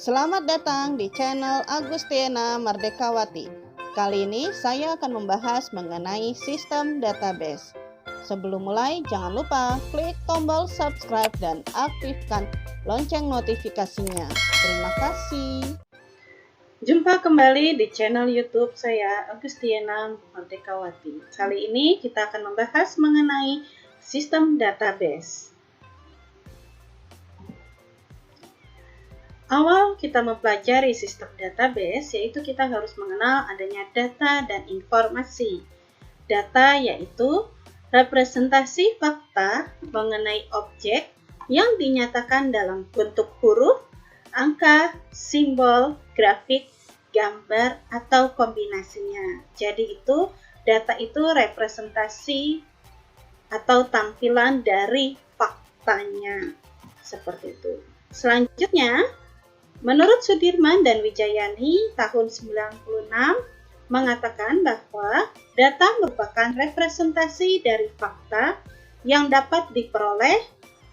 Selamat datang di channel Agustiana Merdekawati. Kali ini saya akan membahas mengenai sistem database. Sebelum mulai, jangan lupa klik tombol subscribe dan aktifkan lonceng notifikasinya. Terima kasih. Jumpa kembali di channel YouTube saya, Agustiana Merdekawati. Kali ini kita akan membahas mengenai sistem database. Awal kita mempelajari sistem database, yaitu kita harus mengenal adanya data dan informasi. Data yaitu representasi fakta mengenai objek yang dinyatakan dalam bentuk huruf, angka, simbol, grafik, gambar, atau kombinasinya. Jadi data itu representasi atau tampilan dari faktanya. Seperti itu. Selanjutnya, menurut Sudirman dan Wijayani tahun 96 mengatakan bahwa data merupakan representasi dari fakta yang dapat diperoleh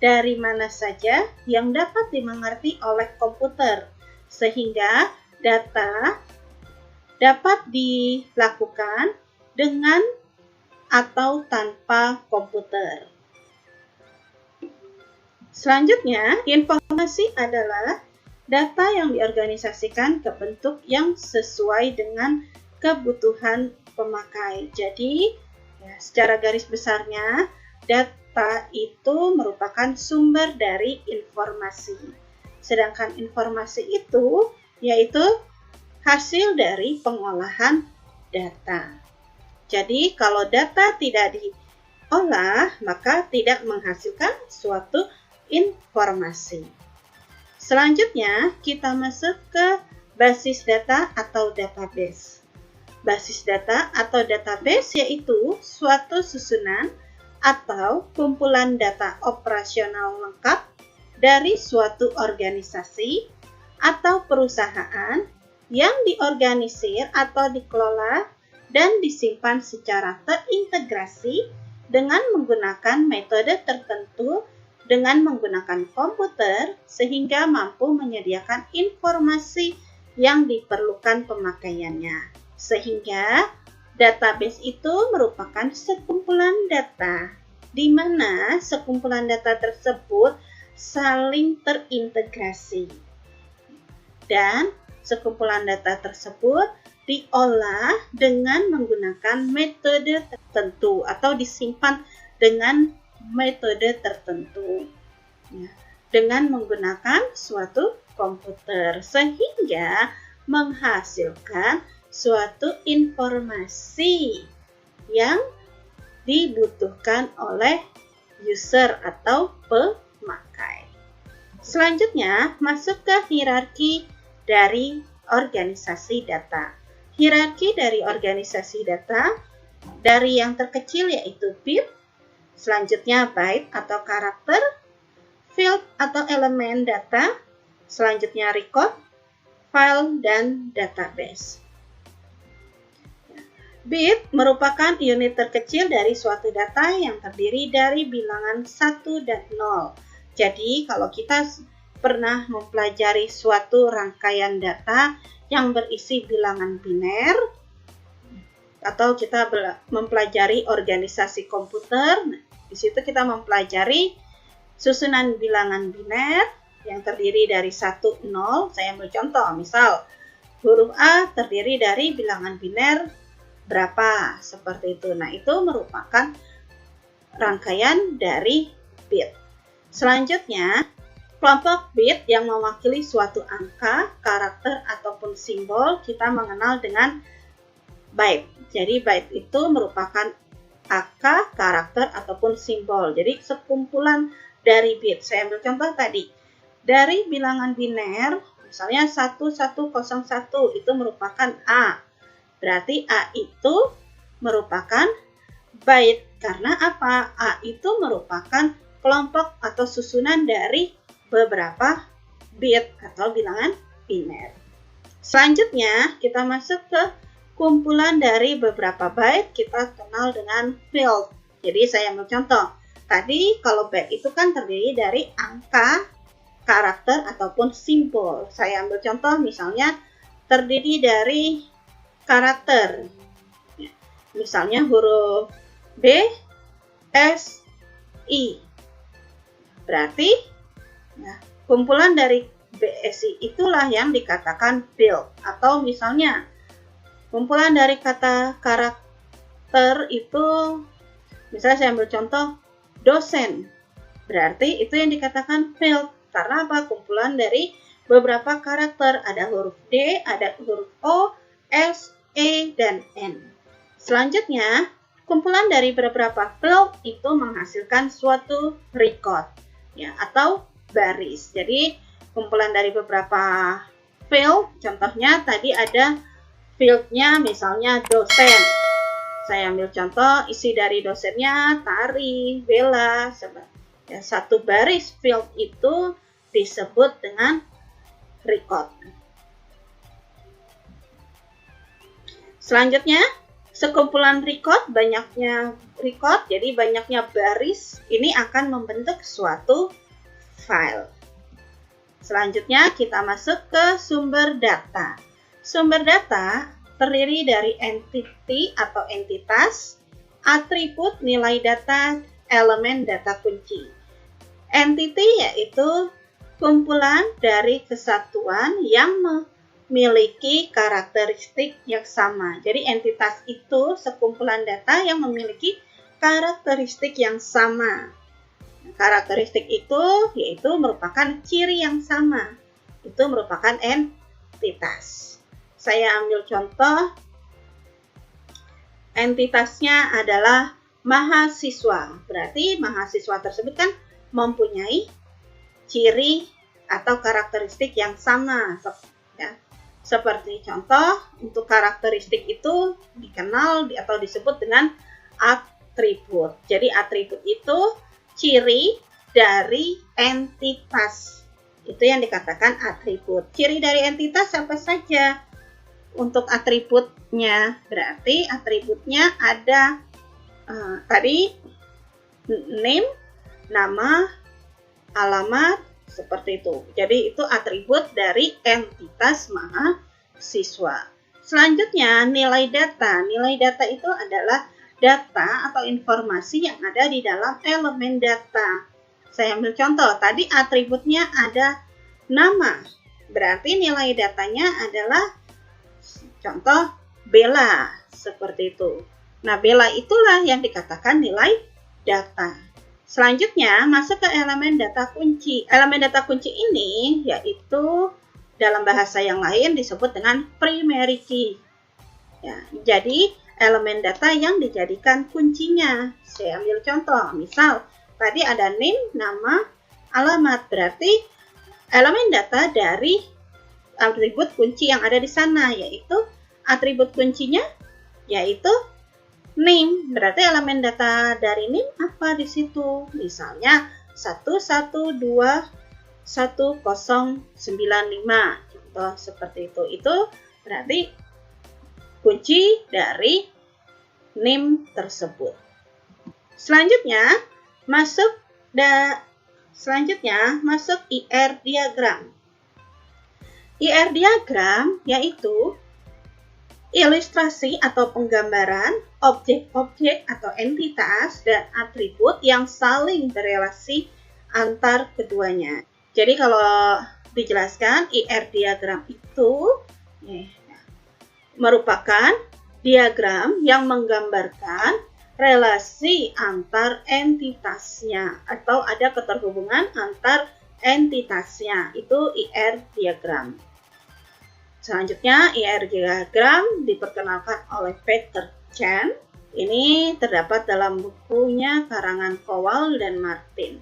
dari mana saja yang dapat dimengerti oleh komputer, sehingga data dapat dilakukan dengan atau tanpa komputer. Selanjutnya, informasi adalah data yang diorganisasikan ke bentuk yang sesuai dengan kebutuhan pemakai. Jadi, secara garis besarnya, data itu merupakan sumber dari informasi. Sedangkan informasi itu yaitu hasil dari pengolahan data. Jadi, kalau data tidak diolah, maka tidak menghasilkan suatu informasi. Selanjutnya, kita masuk ke basis data atau database. Basis data atau database yaitu suatu susunan atau kumpulan data operasional lengkap dari suatu organisasi atau perusahaan yang diorganisir atau dikelola dan disimpan secara terintegrasi dengan menggunakan metode tertentu dengan menggunakan komputer sehingga mampu menyediakan informasi yang diperlukan pemakaiannya. Sehingga database itu merupakan sekumpulan data di mana sekumpulan data tersebut saling terintegrasi. Dan sekumpulan data tersebut diolah dengan menggunakan metode tertentu atau disimpan dengan metode tertentu dengan menggunakan suatu komputer sehingga menghasilkan suatu informasi yang dibutuhkan oleh user atau pemakai. Selanjutnya masuk ke hierarki dari organisasi data. Hierarki dari organisasi data dari yang terkecil yaitu bit, selanjutnya byte atau karakter, field atau elemen data, selanjutnya record, file, dan database. Bit merupakan unit terkecil dari suatu data yang terdiri dari bilangan 1 dan 0. Jadi kalau kita pernah mempelajari suatu rangkaian data yang berisi bilangan biner, atau kita mempelajari organisasi komputer, di situ kita mempelajari susunan bilangan biner yang terdiri dari 1, 0. Saya ambil contoh, misal huruf A terdiri dari bilangan biner berapa, seperti itu. Nah, itu merupakan rangkaian dari bit. Selanjutnya, kelompok bit yang mewakili suatu angka, karakter, ataupun simbol kita mengenal dengan byte. Jadi byte itu merupakan angka, karakter, ataupun simbol. Jadi sekumpulan dari bit. Saya ambil contoh tadi. Dari bilangan biner, misalnya 1101 itu merupakan A. Berarti A itu merupakan byte. Karena apa? A itu merupakan kelompok atau susunan dari beberapa bit atau bilangan biner. Selanjutnya kita masuk ke kumpulan dari beberapa byte, kita kenal dengan field. Jadi saya ambil contoh. Tadi kalau byte itu kan terdiri dari angka, karakter ataupun simbol. Saya ambil contoh misalnya terdiri dari karakter. Misalnya huruf B, S, I. Berarti kumpulan dari BSI itulah yang dikatakan field. Atau misalnya kumpulan dari kata karakter itu, misalnya saya ambil contoh dosen. Berarti itu yang dikatakan field. Karena apa? Kumpulan dari beberapa karakter. Ada huruf D, ada huruf O, S, E, dan N. Selanjutnya, kumpulan dari beberapa field itu menghasilkan suatu record, ya, atau baris. Jadi kumpulan dari beberapa field, contohnya tadi ada fieldnya misalnya dosen. Saya ambil contoh, isi dari dosennya Tari, Bella. Ya, satu baris field itu disebut dengan record. Selanjutnya, sekumpulan record, banyaknya record, jadi banyaknya baris, ini akan membentuk suatu file. Selanjutnya kita masuk ke sumber data. Sumber data terdiri dari entity atau entitas, atribut, nilai data, elemen data kunci. Entity yaitu kumpulan dari kesatuan yang memiliki karakteristik yang sama. Jadi entitas itu sekumpulan data yang memiliki karakteristik yang sama. Karakteristik itu yaitu merupakan ciri yang sama. Itu merupakan entitas. Saya ambil contoh, entitasnya adalah mahasiswa. Berarti mahasiswa tersebut kan mempunyai ciri atau karakteristik yang sama. Ya. Seperti contoh, untuk karakteristik itu dikenal atau disebut dengan atribut. Jadi atribut itu ciri dari entitas. Itu yang dikatakan atribut. Ciri dari entitas apa saja? Untuk atributnya, berarti atributnya ada tadi name, nama, alamat, seperti itu. Jadi itu atribut dari entitas mahasiswa. Selanjutnya nilai data. Nilai data itu adalah data atau informasi yang ada di dalam elemen data. Saya ambil contoh, tadi atributnya ada nama. Berarti nilai datanya adalah contoh Bella, seperti itu. Nah, Bella itulah yang dikatakan nilai data. Selanjutnya, masuk ke elemen data kunci. Elemen data kunci ini yaitu dalam bahasa yang lain disebut dengan primary key. Ya, jadi elemen data yang dijadikan kuncinya. Saya ambil contoh, misal tadi ada name, nama, alamat. Berarti elemen data dari atribut kunci yang ada di sana, yaitu atribut kuncinya yaitu name. Berarti elemen data dari name apa di situ? Misalnya 1121095. Contoh seperti itu. Itu berarti kunci dari name tersebut. Selanjutnya masuk IR diagram. IR diagram yaitu ilustrasi atau penggambaran objek-objek atau entitas dan atribut yang saling berelasi antar keduanya. Jadi kalau dijelaskan, IR diagram itu merupakan diagram yang menggambarkan relasi antar entitasnya atau ada keterhubungan antar entitasnya. Itu IR diagram. Selanjutnya, IR diagram diperkenalkan oleh Peter Chan. Ini terdapat dalam bukunya karangan Kowal dan Martin.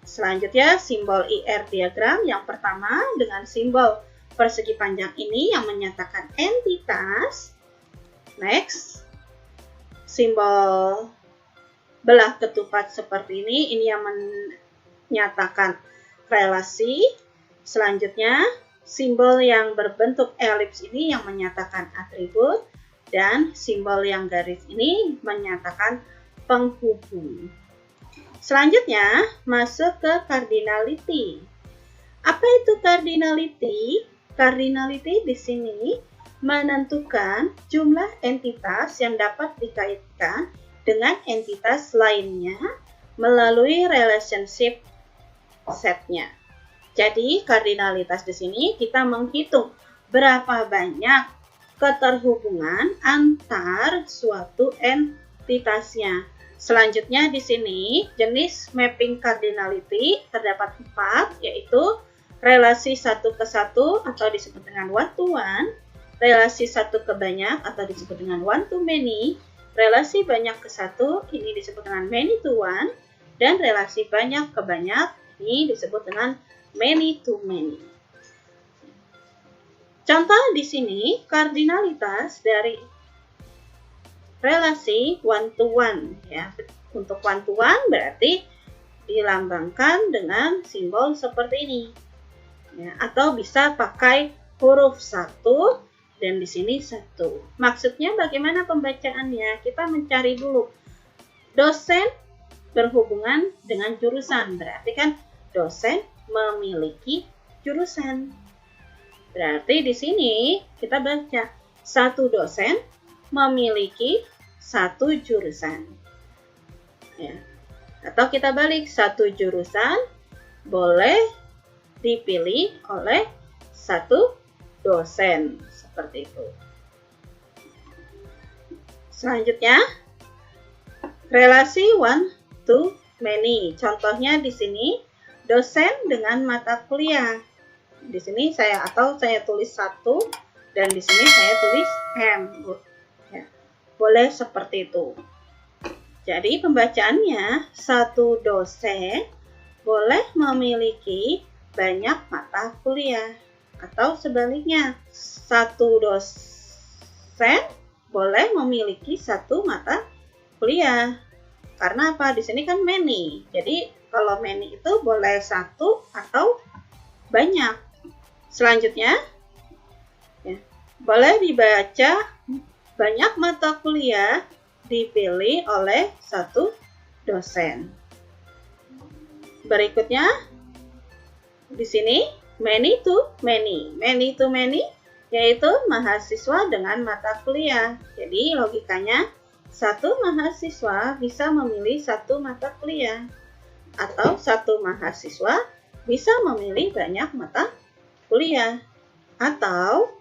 Selanjutnya, simbol IR diagram yang pertama dengan simbol persegi panjang ini yang menyatakan entitas. Next, simbol belah ketupat seperti ini yang menyatakan relasi. Selanjutnya, simbol yang berbentuk elips ini yang menyatakan atribut, dan simbol yang garis ini menyatakan penghubung. Selanjutnya, masuk ke cardinality. Apa itu cardinality? Cardinality di sini menentukan jumlah entitas yang dapat dikaitkan dengan entitas lainnya melalui relationship setnya. Jadi kardinalitas di sini kita menghitung berapa banyak keterhubungan antar suatu entitasnya. Selanjutnya di sini jenis mapping cardinality terdapat 4, yaitu relasi satu ke satu atau disebut dengan one to one, relasi satu ke banyak atau disebut dengan one to many, relasi banyak ke satu ini disebut dengan many to one, dan relasi banyak ke banyak ini disebut dengan many to many. Contoh di sini kardinalitas dari relasi one to one ya. Untuk one to one berarti dilambangkan dengan simbol seperti ini. Ya, atau bisa pakai huruf 1 dan di sini 1. Maksudnya bagaimana pembacaannya? Kita mencari dulu. Dosen berhubungan dengan jurusan. Berarti kan dosen memiliki jurusan. Berarti di sini kita baca satu dosen memiliki satu jurusan. Ya. Atau kita balik, satu jurusan boleh dipilih oleh satu dosen. Seperti itu. Selanjutnya, relasi one to many. Contohnya di sini, dosen dengan mata kuliah. Di sini saya tulis 1 dan di sini saya tulis M. Ya, boleh seperti itu. Jadi pembacaannya, satu dosen boleh memiliki banyak mata kuliah. Atau sebaliknya, satu dosen boleh memiliki satu mata kuliah. Karena apa? Di sini kan many. Jadi kalau many itu boleh satu atau banyak. Selanjutnya, ya, boleh dibaca banyak mata kuliah dipilih oleh satu dosen. Berikutnya, di sini many to many. Many to many yaitu mahasiswa dengan mata kuliah. Jadi logikanya satu mahasiswa bisa memilih satu mata kuliah. Atau satu mahasiswa bisa memilih banyak mata kuliah. Atau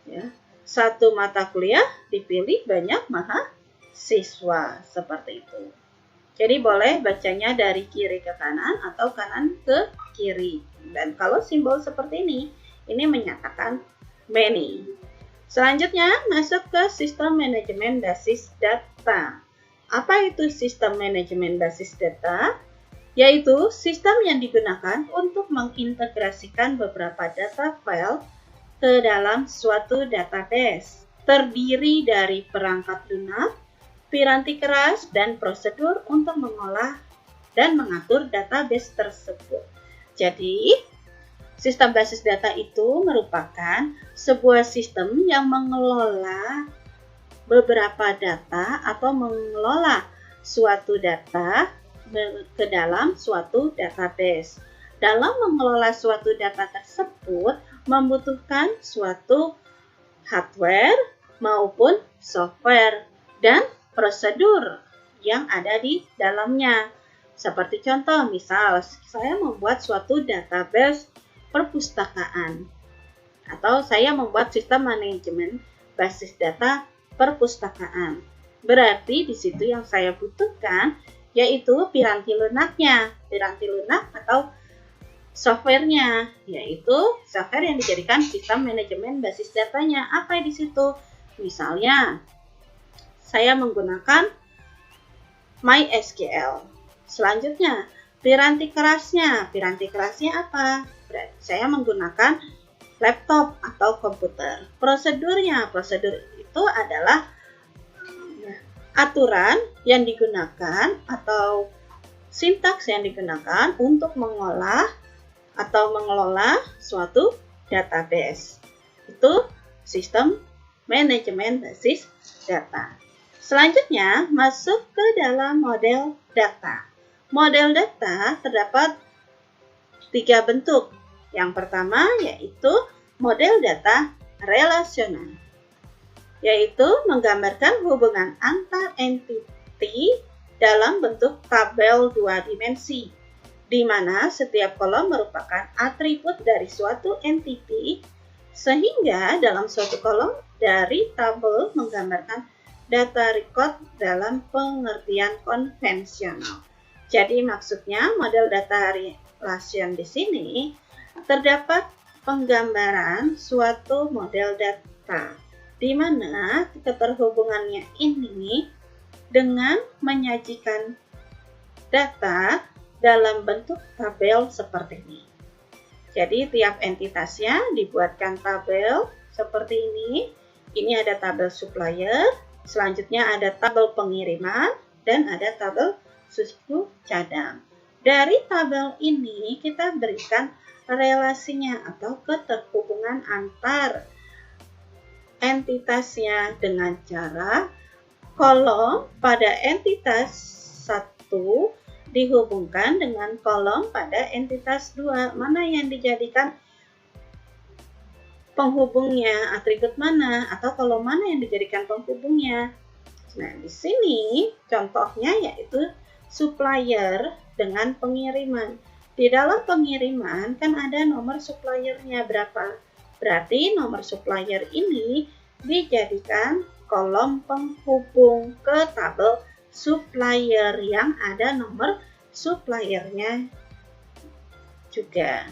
ya, satu mata kuliah dipilih banyak mahasiswa. Seperti itu. Jadi boleh bacanya dari kiri ke kanan atau kanan ke kiri. Dan kalau simbol seperti ini menyatakan many. Selanjutnya masuk ke sistem manajemen basis data. Apa itu sistem manajemen basis data? Yaitu sistem yang digunakan untuk mengintegrasikan beberapa data file ke dalam suatu database. Terdiri dari perangkat lunak, piranti keras, dan prosedur untuk mengolah dan mengatur database tersebut. Jadi, sistem basis data itu merupakan sebuah sistem yang mengelola beberapa data atau mengelola suatu data ke dalam suatu database. Dalam mengelola suatu data tersebut membutuhkan suatu hardware maupun software dan prosedur yang ada di dalamnya. Seperti contoh, misal saya membuat suatu database perpustakaan atau saya membuat sistem manajemen basis data perpustakaan. Berarti di situ yang saya butuhkan yaitu piranti lunaknya, piranti lunak atau softwarenya, yaitu software yang dijadikan sistem manajemen basis datanya. Apa di situ? Misalnya saya menggunakan MySQL. Selanjutnya, piranti kerasnya. Piranti kerasnya apa? Saya menggunakan laptop atau komputer. Prosedurnya, prosedur itu adalah aturan yang digunakan atau sintaks yang digunakan untuk mengolah atau mengelola suatu database. Itu sistem manajemen basis data. Selanjutnya, masuk ke dalam model data. Model data terdapat 3 bentuk. Yang pertama yaitu model data relasional, yaitu menggambarkan hubungan antar entiti dalam bentuk tabel 2 dimensi, di mana setiap kolom merupakan atribut dari suatu entiti, sehingga dalam suatu kolom dari tabel menggambarkan data record dalam pengertian konvensional. Jadi maksudnya model data relation di sini terdapat penggambaran suatu model data, di mana keterhubungannya ini dengan menyajikan data dalam bentuk tabel seperti ini. Jadi tiap entitasnya dibuatkan tabel seperti ini. Ini ada tabel supplier, selanjutnya ada tabel pengiriman, dan ada tabel suku cadang. Dari tabel ini kita berikan relasinya atau keterhubungan antar entitasnya dengan cara kolom pada entitas 1 dihubungkan dengan kolom pada entitas 2. Mana yang dijadikan penghubungnya, atribut mana, atau kolom mana yang dijadikan penghubungnya. Nah, di sini contohnya yaitu supplier dengan pengiriman. Di dalam pengiriman kan ada nomor suppliernya berapa. Berarti nomor supplier ini dijadikan kolom penghubung ke tabel supplier yang ada nomor suppliernya juga.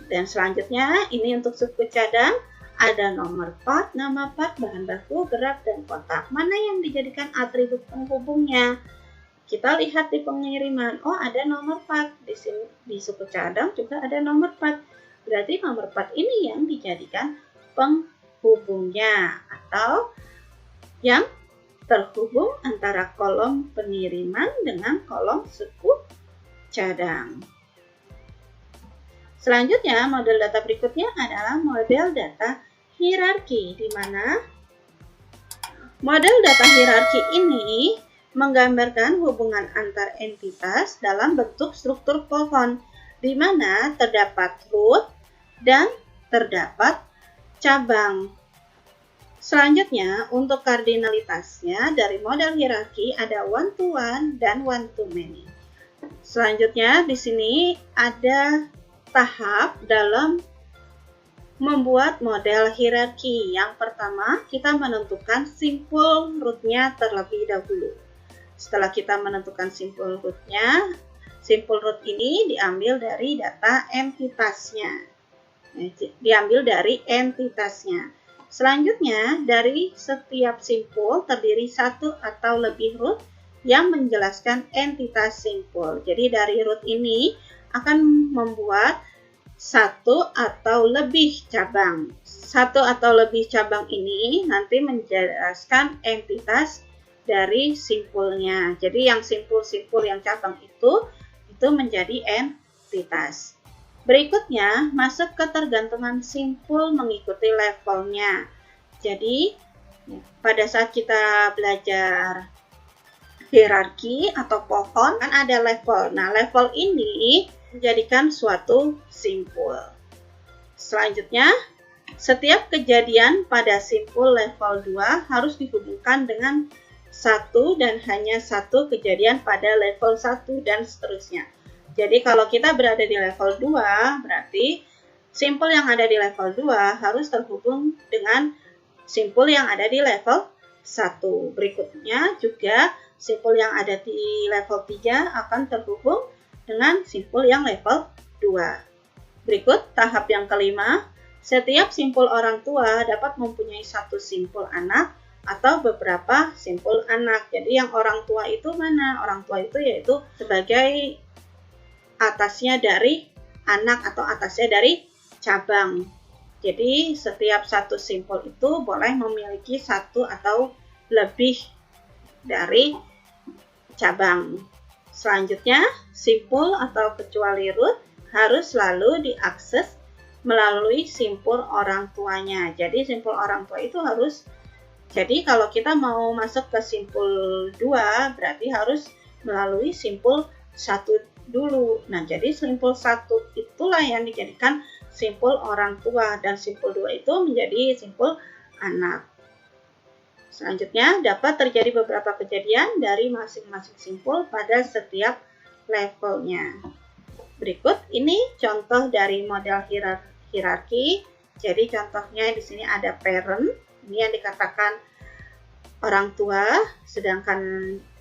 Dan selanjutnya ini untuk suku cadang ada nomor part, nama part, bahan baku, berat, dan kotak. Mana yang dijadikan atribut penghubungnya? Kita lihat di pengiriman, oh ada nomor part. Di sini di suku cadang juga ada nomor part. Berarti nomor part ini yang dijadikan penghubungnya atau yang terhubung antara kolom pengiriman dengan kolom suku cadang. Selanjutnya, model data berikutnya adalah model data hierarki, di mana model data hierarki ini menggambarkan hubungan antar entitas dalam bentuk struktur pohon, di mana terdapat root dan terdapat cabang. Selanjutnya, untuk kardinalitasnya dari model hierarki ada one to one dan one to many. Selanjutnya, di sini ada tahap dalam membuat model hierarki. Yang pertama, kita menentukan simpul rootnya terlebih dahulu. Setelah kita menentukan simpul rootnya, simpul root ini diambil dari data entitasnya. Selanjutnya, dari setiap simpul terdiri satu atau lebih root yang menjelaskan entitas simpul. Jadi dari root ini akan membuat satu atau lebih cabang. Satu atau lebih cabang ini nanti menjelaskan entitas dari simpulnya. Jadi yang simpul-simpul yang cabang itu menjadi entitas. Berikutnya, masuk ketergantungan simpul mengikuti levelnya. Jadi, pada saat kita belajar hierarki atau pohon, kan ada level. Nah, level ini menjadikan suatu simpul. Selanjutnya, setiap kejadian pada simpul level 2 harus dihubungkan dengan satu dan hanya satu kejadian pada level 1 dan seterusnya. Jadi kalau kita berada di level 2, berarti simpul yang ada di level 2 harus terhubung dengan simpul yang ada di level 1. Berikutnya juga simpul yang ada di level 3 akan terhubung dengan simpul yang level 2. Berikut tahap yang kelima, setiap simpul orang tua dapat mempunyai satu simpul anak atau beberapa simpul anak. Jadi yang orang tua itu mana? Orang tua itu yaitu sebagai atasnya dari anak atau atasnya dari cabang. Jadi setiap satu simpul itu boleh memiliki satu atau lebih dari cabang. Selanjutnya, simpul atau kecuali root harus selalu diakses melalui simpul orang tuanya. Jadi simpul orang tua itu harus, jadi kalau kita mau masuk ke simpul 2 berarti harus melalui simpul 1 dulu. Nah, jadi simpul 1 itulah yang dijadikan simpul orang tua, dan simpul 2 itu menjadi simpul anak. Selanjutnya, dapat terjadi beberapa kejadian dari masing-masing simpul pada setiap levelnya. Berikut ini contoh dari model hierarki. Jadi contohnya di sini ada parent, ini yang dikatakan orang tua, sedangkan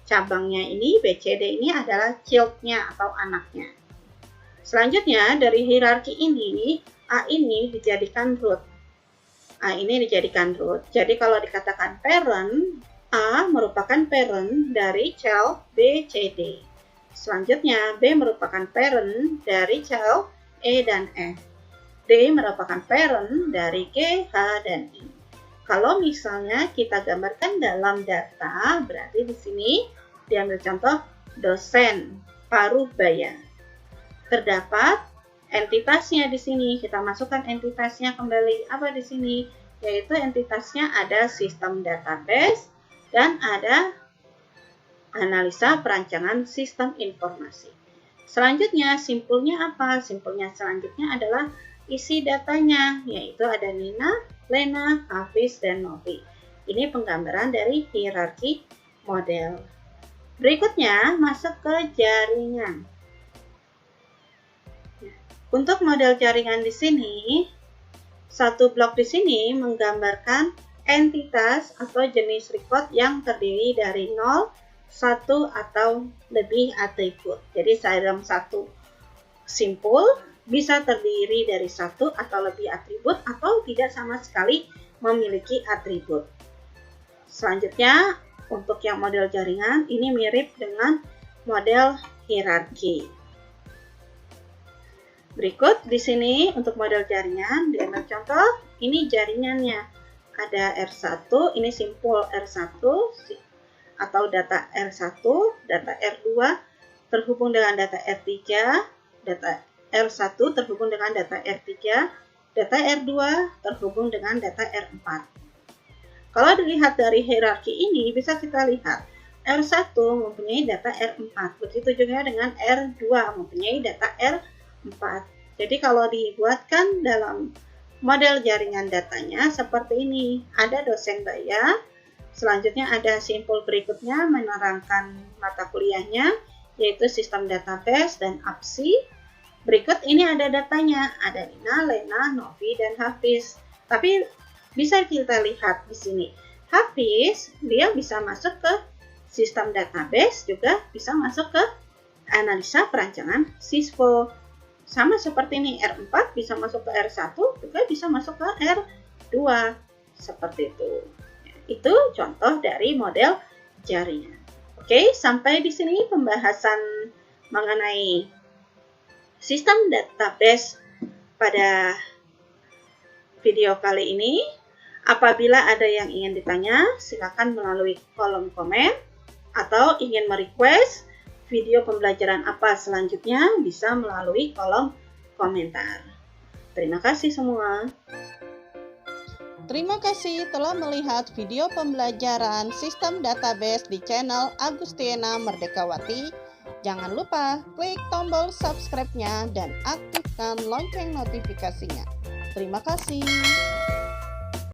cabangnya ini BCD ini adalah child-nya atau anaknya. Selanjutnya dari hierarki ini, A ini dijadikan root. Jadi kalau dikatakan parent, A merupakan parent dari child B, C, D. Selanjutnya B merupakan parent dari child E dan F. D merupakan parent dari G, H, dan I. Kalau misalnya kita gambarkan dalam data, berarti di sini diambil contoh dosen Parubaya. Terdapat entitasnya di sini. Kita masukkan entitasnya kembali. Apa di sini? Yaitu entitasnya ada sistem database dan ada analisa perancangan sistem informasi. Selanjutnya, simpulnya apa? Simpulnya selanjutnya adalah isi datanya, yaitu ada Nina, Lena, Hafiz, dan Novi. Ini penggambaran dari hierarki model. Berikutnya, masuk ke jaringan. Untuk model jaringan di sini, satu blok di sini menggambarkan entitas atau jenis record yang terdiri dari 0, 1, atau lebih atribut. Jadi dalam satu simpul bisa terdiri dari 1 atau lebih atribut atau tidak sama sekali memiliki atribut. Selanjutnya, untuk yang model jaringan, ini mirip dengan model hierarki. Berikut di sini untuk model jaringan, diambil contoh, ini jaringannya. Ada R1, ini simpul R1 atau data R1, data R2 terhubung dengan data R3, data R1 terhubung dengan data R3, data R2 terhubung dengan data R4. Kalau dilihat dari hierarki ini, bisa kita lihat R1 mempunyai data R4, begitu juga dengan R2 mempunyai data R4. Jadi kalau dibuatkan dalam model jaringan datanya seperti ini, ada dosen Baya, selanjutnya ada simpul berikutnya menerangkan mata kuliahnya, yaitu sistem database dan APSI. Berikut ini ada datanya, ada Nina, Lena, Novi, dan Hafiz. Tapi bisa kita lihat di sini, Hafiz dia bisa masuk ke sistem database, juga bisa masuk ke analisa perancangan SISPO. Sama seperti ini, R4 bisa masuk ke R1, juga bisa masuk ke R2. Seperti itu. Itu contoh dari model jaringan. Oke, sampai di sini pembahasan mengenai sistem database pada video kali ini. Apabila ada yang ingin ditanya, silakan melalui kolom komen atau ingin merequest video pembelajaran apa selanjutnya, bisa melalui kolom komentar. Terima kasih semua. Terima kasih telah melihat video pembelajaran sistem database di channel Agustiana Merdekawati. Jangan lupa klik tombol subscribe-nya dan aktifkan lonceng notifikasinya. Terima kasih.